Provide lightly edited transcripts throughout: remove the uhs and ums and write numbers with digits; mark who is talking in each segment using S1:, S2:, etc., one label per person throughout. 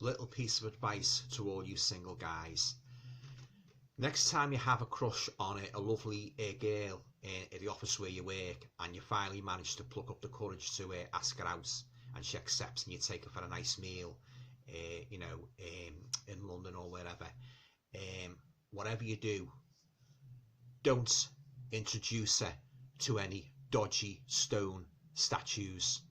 S1: little piece of advice to all you single guys. Next time you have a crush on a lovely girl at the office where you work, and you finally manage to pluck up the courage to ask her out, and she accepts, and you take her for a nice meal, in London or wherever, whatever you do, don't introduce her to any dodgy stone statues,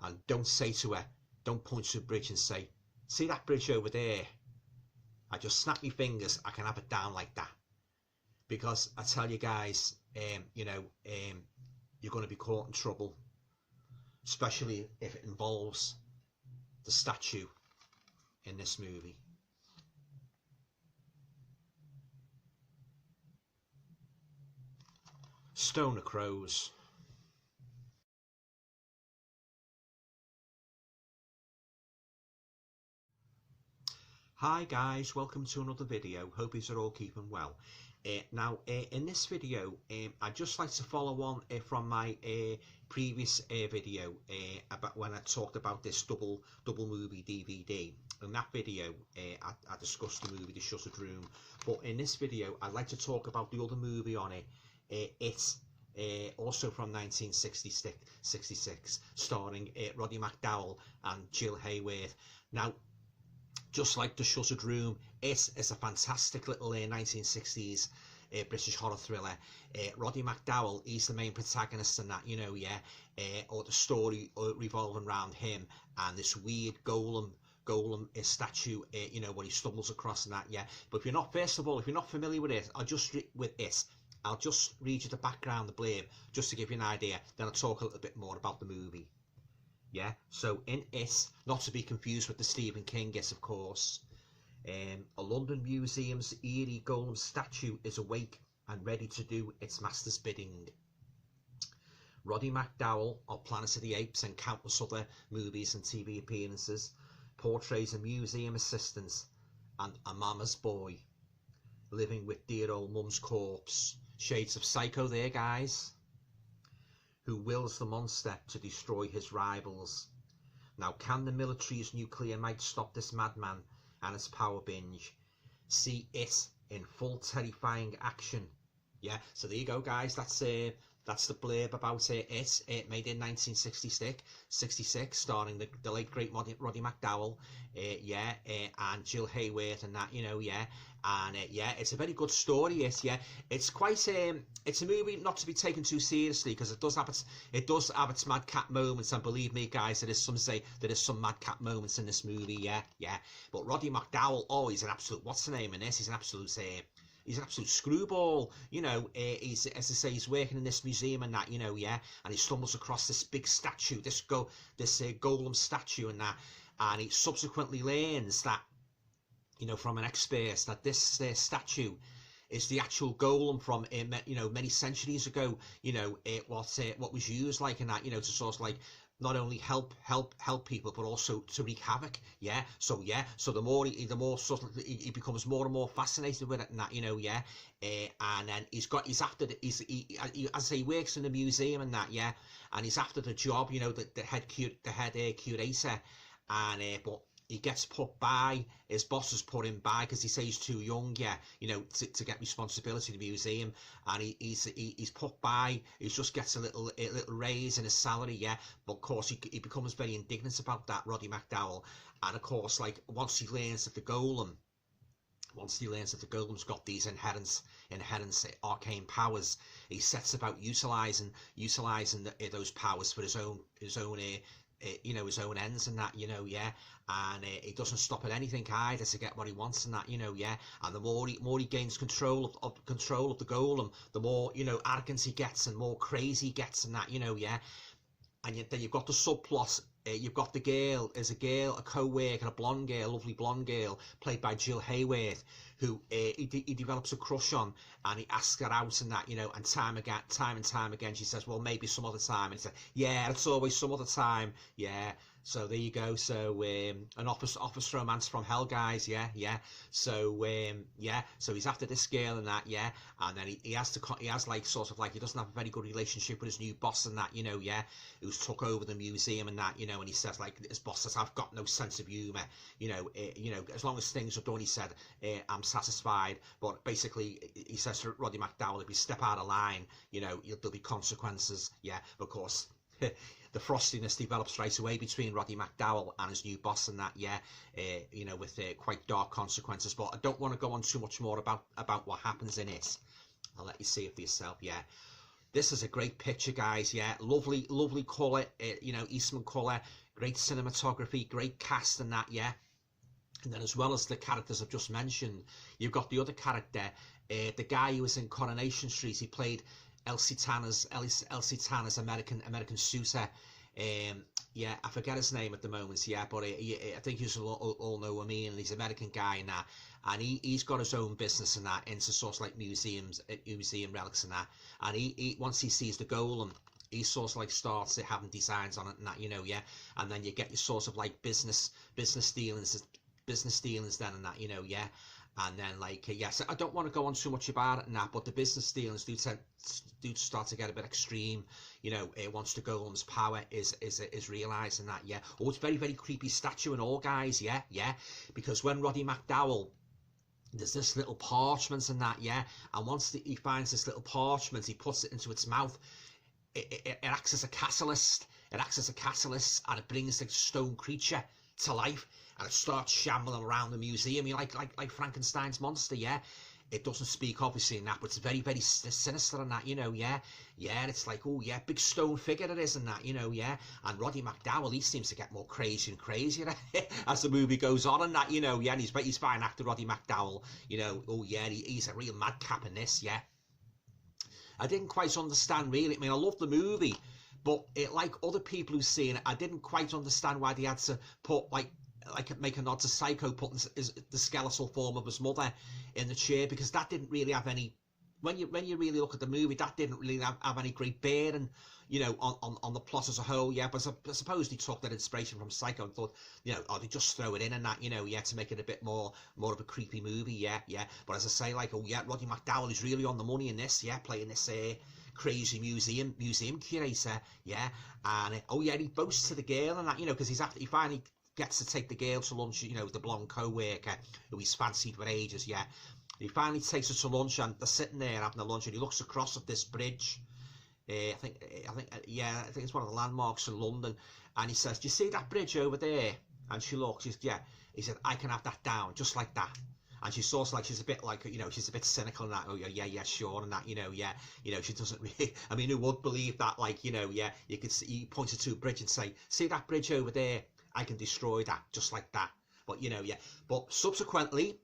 S1: and don't say to her, don't point to a bridge and say, see that bridge over there? I just snap my fingers, I can have it down like that. Because I tell you guys, you're going to be caught in trouble, especially if it involves the statue in this movie. Stone the Crows. Hi guys, welcome to another video. Hope you're all keeping well. Now in this video, I'd just like to follow on from my previous video about when I talked about this double movie DVD. In that video I discussed the movie The Shuttered Room, but in this video I'd like to talk about the other movie on it, also from 1966, starring Roddy McDowall and Jill Hayworth. Now, just like The Shuttered Room, it is a fantastic little 1960s British horror thriller. Roddy McDowall, he's the main protagonist in that, or the story revolving around him and this weird golem statue, when he stumbles across and that, But if you're not, first of all, if you're not familiar with it, I'll just read you the background, the blurb, just to give you an idea. Then I'll talk a little bit more about the movie. So in it, not to be confused with the Stephen King, yes, of course, a London museum's eerie golem statue is awake and ready to do its master's bidding. Roddy McDowall of Planet of the Apes and countless other movies and TV appearances portrays a museum assistant and a mama's boy living with dear old mum's corpse. Shades of Psycho there, guys. Who wills the monster to destroy his rivals. Now, can the military's nuclear might stop this madman and his power binge? See it in full terrifying action. So there you go, guys. That's the blurb about it. It made in 1966, starring the late great Roddy McDowall, and Jill Hayworth and that, and it's a very good story. It's quite it's a movie not to be taken too seriously, because it does have its madcap moments, and believe me, guys, there is some madcap moments in this movie. But Roddy McDowall, he's an absolute, what's the name in this? He's an absolute screwball, he's, as I say, he's working in this museum and that, and he stumbles across this big statue, this golem statue and that, and he subsequently learns that, from an expert, that this statue is the actual golem from, many centuries ago, what was used like in that, to sort of like, not only help people, but also to wreak havoc. So the more he becomes more and more fascinated with it and that, and then he works in the museum and that, and he's after the job, the head curator, and but he gets put by, his bosses put him by because he says he's too young, to get responsibility of the museum, and he's put by. He just gets a little raise in his salary, but of course he becomes very indignant about that, Roddy McDowall, and of course, like, once he learns that the golem's got these inherent arcane powers, he sets about utilizing those powers for his own his own ends and that, and he doesn't stop at anything either to get what he wants and that, and the more he gains control of the golem, the more, arrogant he gets and more crazy he gets and that, and then you've got the subplot. You've got the girl, a co-worker, a lovely blonde girl, played by Jill Hayworth, who he develops a crush on, and he asks her out and that, and time and time again she says, well, maybe some other time, and he says, yeah, it's always some other time, So there you go. So an office romance from hell, guys. Yeah, yeah. So yeah. So he's after this girl and that. Yeah. And then he has like sort of like, he doesn't have a very good relationship with his new boss and that. You know, yeah. Who's took over the museum and that. You know, and he says like, his boss says, I've got no sense of humour. You know, as long as things are done, he said, I'm satisfied. But basically, he says to Roddy McDowall, if you step out of line, you know, there'll be consequences. Yeah. Of course. The frostiness develops right away between Roddy McDowall and his new boss and that, yeah, you know, with quite dark consequences. But I don't want to go on too much more about what happens in it. I'll let you see it for yourself, yeah. This is a great picture, guys, yeah. Lovely, lovely colour, you know, Eastman colour, great cinematography, great cast and that, yeah. And then as well as the characters I've just mentioned, you've got the other character, the guy who was in Coronation Street. He played Elsie Tanner's American suitor. Yeah, I forget his name at the moment, yeah, but I think you all know what I mean. He's an American guy and that, and he's got his own business and that, into sort of like museum relics and that. And he once he sees the golem, he sort of like starts having designs on it and that, you know, yeah. And then you get your sort of like business dealings then and that, you know, yeah. And then like yes, I don't want to go on too much about it and that, but the business dealings do start to get a bit extreme. You know, once the golem's power is realised and that, yeah. Oh, it's very, very creepy statue and all, guys, yeah, yeah. Because when Roddy McDowall, there's this little parchment and that, yeah. And once he finds this little parchment, he puts it into its mouth. It acts as a catalyst. It acts as a catalyst, and it brings the stone creature to life, and it starts shambling around the museum. You like Frankenstein's monster, yeah. It doesn't speak obviously in that, but it's very, very sinister and that, you know, yeah. Yeah, it's like, oh yeah, big stone figure it is and that, you know, yeah. And Roddy McDowall, he seems to get more crazy and crazier as the movie goes on and that, you know, yeah. And he's fine actor, Roddy McDowall, you know. Oh yeah, he's a real madcap in this, yeah. I didn't quite understand really. I mean, I love the movie, but like other people who've seen it, I didn't quite understand why they had to put like make a nod to Psycho, putting the skeletal form of his mother in the chair, because that didn't really have any. When you really look at the movie, that didn't really have any great bearing, you know, on the plot as a whole. Yeah, but I suppose they took that inspiration from Psycho and thought, you know, oh, they just throw it in and that, you know, yeah, to make it a bit more of a creepy movie, yeah, yeah. But as I say, like, oh yeah, Roddy McDowall is really on the money in this, yeah, playing this crazy museum curator, yeah. And oh yeah, he boasts to the girl and that, you know, because he finally gets to take the girl to lunch, you know, the blonde co-worker who he's fancied for ages, yeah. He finally takes her to lunch, and they're sitting there having a lunch, and he looks across at this bridge. I think it's one of the landmarks in London, and he says, "Do you see that bridge over there?" And she looks, yeah. He said, "I can have that down, just like that." And she's sort of like, she's a bit like, you know, she's a bit cynical and that, oh yeah, sure, and that, you know, yeah, you know, she doesn't really, I mean, who would believe that, like, you know, yeah, you could see, he pointed to a bridge and say, "See that bridge over there? I can destroy that, just like that." But, you know, yeah, but subsequently,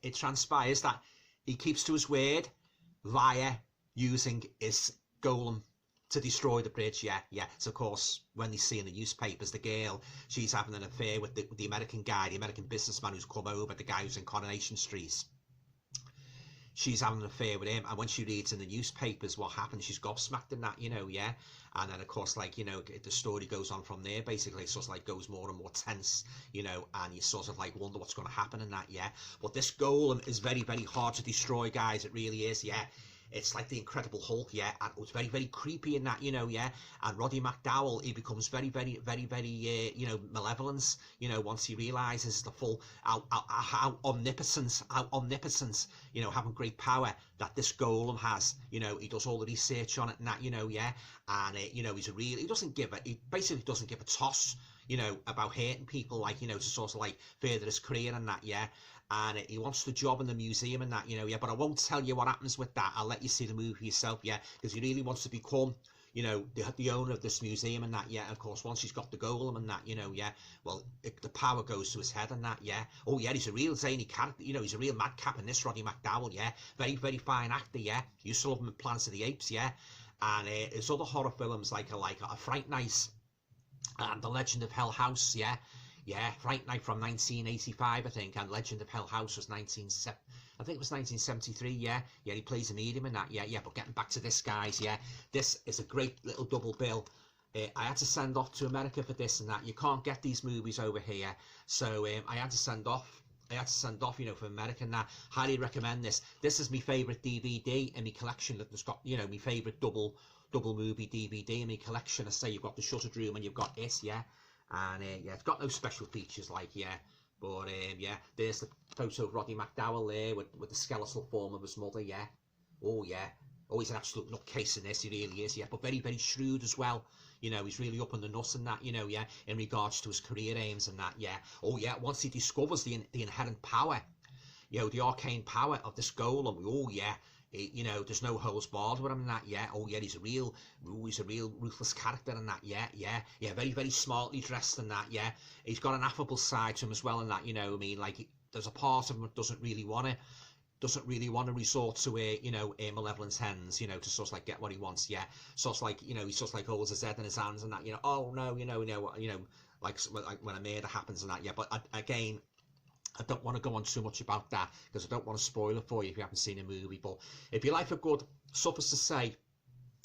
S1: it transpires that he keeps to his word via using his golem to destroy the bridge, yeah. So, of course, when they see in the newspapers, the girl, she's having an affair with the American guy, the American businessman who's come over, the guy who's in Coronation Street. She's having an affair with him, and when she reads in the newspapers what happened, she's gobsmacked in that, you know, yeah. And then, of course, like, you know, the story goes on from there, basically. It sort of like goes more and more tense, you know, and you sort of like wonder what's going to happen in that, yeah. But this golem is very, very hard to destroy, guys. It really is, yeah. It's like the Incredible Hulk, yeah, and it's very, very creepy in that, you know, yeah. And Roddy McDowall, he becomes very, very, very, very, you know, malevolent, you know, once he realises the full, how omnipotent, you know, having great power that this golem has, you know. He does all the research on it and that, you know, yeah. And, you know, he basically doesn't give a toss, you know, about hurting people, like, you know, to sort of like further his career and that, yeah. And he wants the job in the museum and that, you know, yeah. But I won't tell you what happens with that. I'll let you see the movie yourself, yeah. Because he really wants to become, you know, the owner of this museum and that, yeah. And of course, once he's got the golem and that, you know, yeah. Well, the power goes to his head and that, yeah. Oh yeah, he's a real zany character, you know. He's a real madcap in this, Roddy McDowall, yeah. Very, very fine actor, yeah. You used to love him in Planet of the Apes, yeah. And his other horror films like a Fright Night and The Legend of Hell House, yeah. Yeah, Fright Night from 1985, I think, and Legend of Hell House was 1973, yeah. He plays a medium in that, yeah. But getting back to this, guys, yeah, this is a great little double bill I had to send off to America for this and that. You can't get these movies over here, so I had to send off. You know, for America and that. Highly recommend this. This is my favourite DVD in my collection that has got, you know, my favourite double movie DVD in my collection. I say you've got The Shuttered Room and you've got this, yeah. And yeah, it's got no special features like, yeah. But yeah, there's the photo of Roddy McDowall there with the skeletal form of his mother, yeah. Oh yeah. Oh, he's an absolute nutcase in this, he really is, yeah. But very, very shrewd as well. You know, he's really up on the nuts and that, you know, yeah, in regards to his career aims and that, yeah. Oh yeah, once he discovers the inherent power, you know, the arcane power of this golem, oh yeah, you know, there's no holes barred with him and that, yeah. Oh yeah, he's a real ruthless character and that, yeah, very, very smartly dressed and that, yeah. He's got an affable side to him as well and that, you know, I mean, like, there's a part of him that doesn't really want to resort to you know, malevolent ends, you know, to sort of like get what he wants, yeah. Sort of like, you know, he sort of like holds his head in his hands and that, you know, oh no, you know, like when a murder happens and that, yeah. But again, I don't want to go on too much about that because I don't want to spoil it for you if you haven't seen a movie. But if you like a good, suffice to say,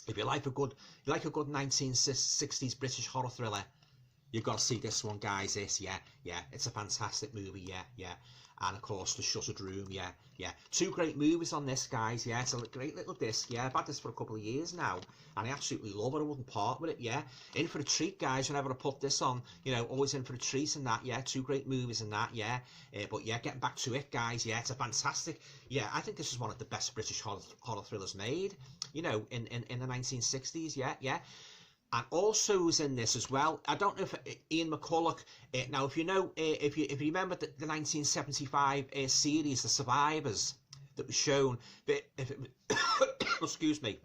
S1: if you like a good 1960s British horror thriller, you've got to see this one, guys. This, yeah, it's a fantastic movie, yeah. And of course, The Shuttered Room, yeah. Two great movies on this, guys, yeah. It's a great little disc, yeah. I've had this for a couple of years now, and I absolutely love it. I wouldn't part with it, yeah. In for a treat, guys, whenever I put this on, you know, always in for a treat and that, yeah. Two great movies and that, yeah. But yeah, getting back to it, guys, yeah, it's a fantastic, yeah, I think this is one of the best British horror thrillers made, you know, in the 1960s, yeah. And also who's in this as well, I don't know if Ian McCulloch, now if you know, if you remember the 1975 series, The Survivors, that was shown, excuse me,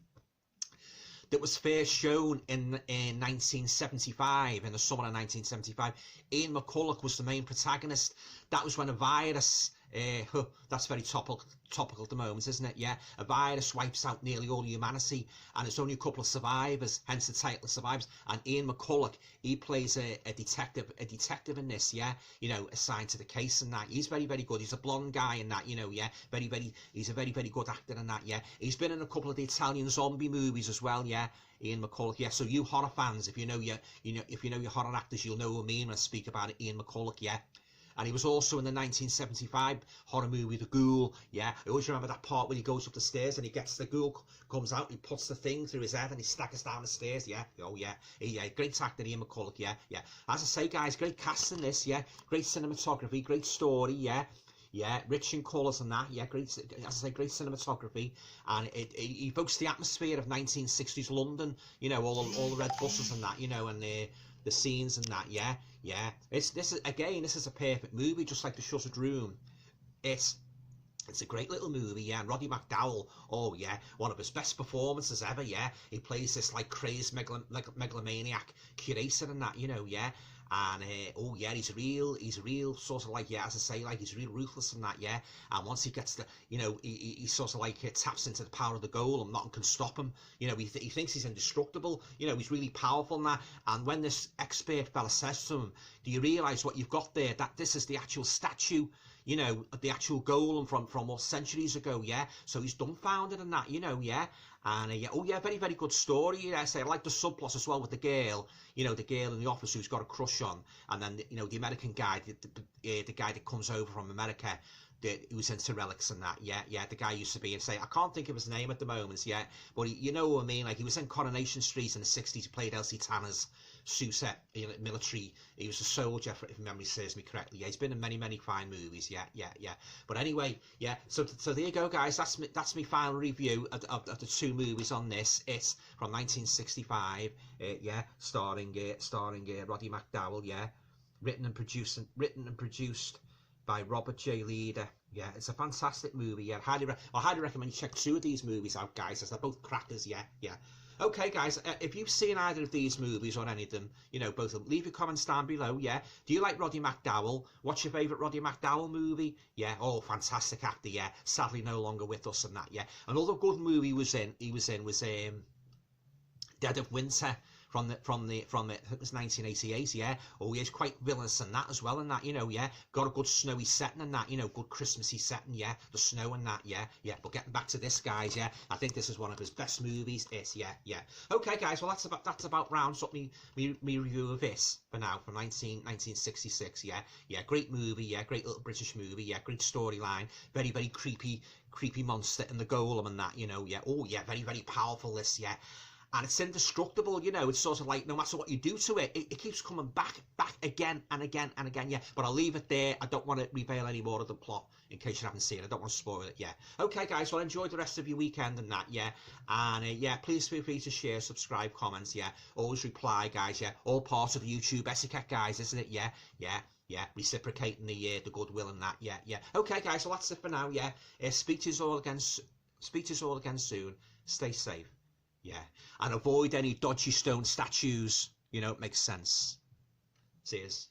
S1: that was first shown in 1975, in the summer of 1975, Ian McCulloch was the main protagonist. That was when a virus, that's very topical at the moment, isn't it? Yeah, a virus wipes out nearly all humanity, and it's only a couple of survivors, hence the title Survivors. And Ian McCulloch, he plays a detective in this, yeah, you know, assigned to the case and that. He's very, very good. He's a blonde guy in that, you know, yeah, he's a very, very good actor in that, yeah. He's been in a couple of the Italian zombie movies as well, yeah. Ian McCulloch, yeah. So you horror fans, if you know your horror actors, you'll know what I mean when I speak about it. Ian McCulloch, yeah. And he was also in the 1975 horror movie The Ghoul, yeah. I always remember that part when he goes up the stairs and he gets the ghoul, comes out, he puts the thing through his head and he staggers down the stairs, yeah. Oh yeah, great actor Ian McCulloch, yeah. As I say, guys, great cast in this, yeah. Great cinematography, great story, yeah, rich in colours and that, yeah, great, as I say, great cinematography, and it evokes the atmosphere of 1960s London, you know, all the red buses and that, you know, and the scenes and that, yeah. This is a perfect movie, just like The Shuttered Room. It's a great little movie, yeah. And Roddy McDowall, oh yeah, one of his best performances ever, yeah. He plays this like crazed megalomaniac curator and that, you know, yeah. And oh yeah, he's a real sort of like, yeah, as I say, like he's real ruthless and that, yeah. And once he gets the, you know, he sort of like taps into the power of the goal and nothing can stop him. You know, he thinks he's indestructible. You know, he's really powerful and that. And when this expert fella says to him, "Do you realise what you've got there? That this is the actual statue, you know, the actual golem from what, centuries ago, yeah." So he's dumbfounded and that, you know, yeah. And yeah, oh yeah, very, very good story. Yeah, I like the subplot as well with the girl, you know, the girl in the office who's got a crush on, and then you know the American guy, the guy that comes over from America, who's into relics and that, yeah. The guy used to be, and say, I can't think of his name at the moment, yeah, but you know what I mean. Like he was in Coronation Street in the '60s. He played Elsie Tanner's Susette, you know, military. He was a soldier, if memory serves me correctly. Yeah, he's been in many, many fine movies. Yeah. But anyway, yeah. So there you go, guys. That's my final review of the two movies on this. It's from 1965. Yeah, starring Roddy McDowall. Yeah, written and produced by Robert J. Leader. Yeah, it's a fantastic movie. Yeah, I highly recommend you check two of these movies out, guys, as they're both crackers. Yeah. Okay, guys, if you've seen either of these movies or any of them, you know, both of them, leave your comments down below, yeah. Do you like Roddy McDowall? What's your favourite Roddy McDowall movie? Yeah, oh, fantastic actor, yeah. Sadly no longer with us and that, yeah. Another good movie he was in was Dead of Winter from the I think it was 1988, yeah. Oh, he's quite villainous in that as well, and that, you know, yeah. Got a good snowy setting and that, you know, good Christmassy setting, yeah. The snow and that, yeah, yeah. But getting back to this, guys, yeah, I think this is one of his best movies. Yeah, yeah. Okay, guys, well that's about rounds up me review of this for now, from 1966, yeah, yeah. Great movie, yeah, great little British movie, yeah, great storyline, very creepy monster in the golem and that, you know, yeah. Oh yeah, very powerful, this, yeah. And it's indestructible, you know. It's sort of like, no matter what you do to it, it keeps coming back again and again and again, yeah. But I'll leave it there. I don't want to reveal any more of the plot in case you haven't seen it. I don't want to spoil it, yeah. Okay, guys, well, enjoy the rest of your weekend and that, yeah. And yeah, please feel free to share, subscribe, comments, yeah. Always reply, guys, yeah. All part of YouTube etiquette, guys, isn't it? Yeah, yeah. Yeah, reciprocating the goodwill and that. Yeah, yeah. Okay, guys, well, that's it for now. Yeah, speak to us all again soon. Stay safe. Yeah, and avoid any dodgy stone statues. You know, it makes sense. See yous.